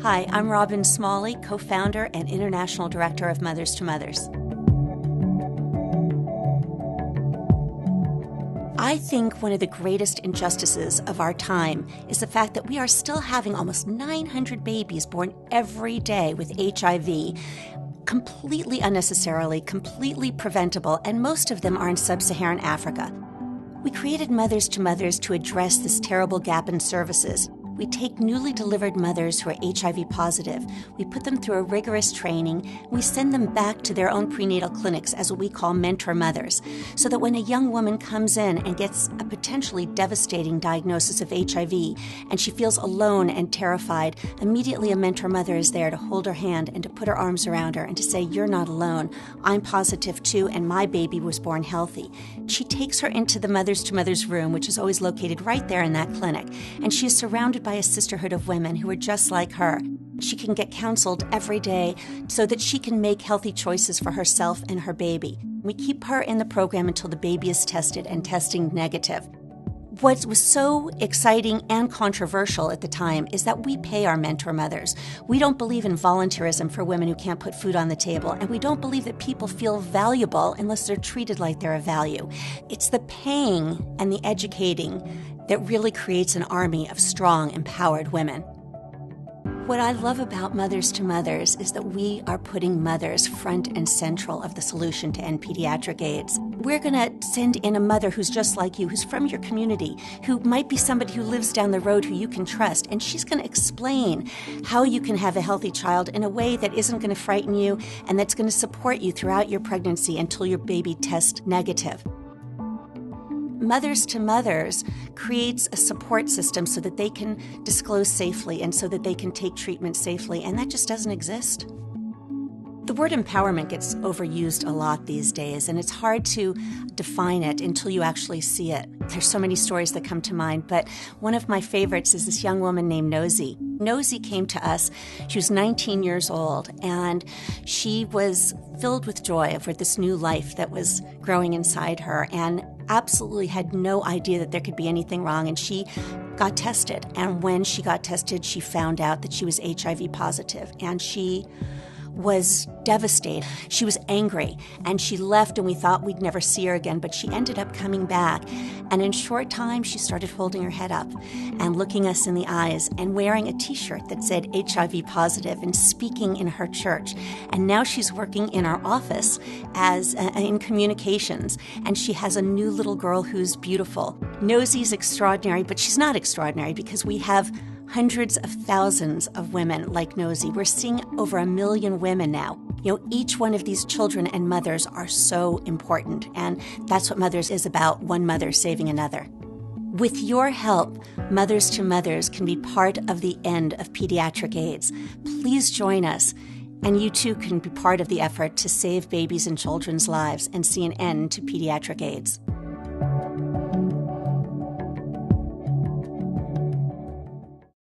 Hi, I'm Robin Smalley, co-founder and international director of Mothers2Mothers. I think one of the greatest injustices of our time is the fact that we are still having almost 900 babies born every day with HIV, completely unnecessarily, completely preventable, and most of them are in sub-Saharan Africa. We created Mothers2Mothers to address this terrible gap in services. We take newly delivered mothers who are HIV positive. We put them through a rigorous training. We send them back to their own prenatal clinics as what we call mentor mothers, so that when a young woman comes in and gets a potentially devastating diagnosis of HIV and she feels alone and terrified, immediately a mentor mother is there to hold her hand and to put her arms around her and to say, "You're not alone. I'm positive too, and my baby was born healthy." She takes her into the Mothers2Mothers room, which is always located right there in that clinic, and she is surrounded by a sisterhood of women who are just like her. She can get counseled every day so that she can make healthy choices for herself and her baby. We keep her in the program until the baby is tested and testing negative. What was so exciting and controversial at the time is that we pay our mentor mothers. We don't believe in volunteerism for women who can't put food on the table, and we don't believe that people feel valuable unless they're treated like they're of value. It's the paying and the educating that really creates an army of strong, empowered women. What I love about Mothers2Mothers is that we are putting mothers front and central of the solution to end pediatric AIDS. We're going to send in a mother who's just like you, who's from your community, who might be somebody who lives down the road who you can trust, and she's going to explain how you can have a healthy child in a way that isn't going to frighten you and that's going to support you throughout your pregnancy until your baby tests negative. Mothers2Mothers creates a support system so that they can disclose safely and so that they can take treatment safely, and that just doesn't exist. The word empowerment gets overused a lot these days, and it's hard to define it until you actually see it. There's so many stories that come to mind, but one of my favorites is this young woman named Nosy. Nosy came to us. She was 19 years old, and she was filled with joy over this new life that was growing inside her, and absolutely had no idea that there could be anything wrong. And she got tested, and when she got tested, she found out that she was HIV positive, and she was devastated. She was angry, and she left, and we thought we'd never see her again, but she ended up coming back, and in short time she started holding her head up and looking us in the eyes and wearing a t-shirt that said HIV positive and speaking in her church. And now she's working in our office as in communications, and she has a new little girl who's beautiful. Nosy's extraordinary, but she's not extraordinary because we have hundreds of thousands of women like Nosy. We're seeing over 1 million women now. Each one of these children and mothers are so important, and that's what Mothers is about, one mother saving another. With your help, Mothers2Mothers can be part of the end of pediatric AIDS. Please join us, and you too can be part of the effort to save babies and children's lives and see an end to pediatric AIDS.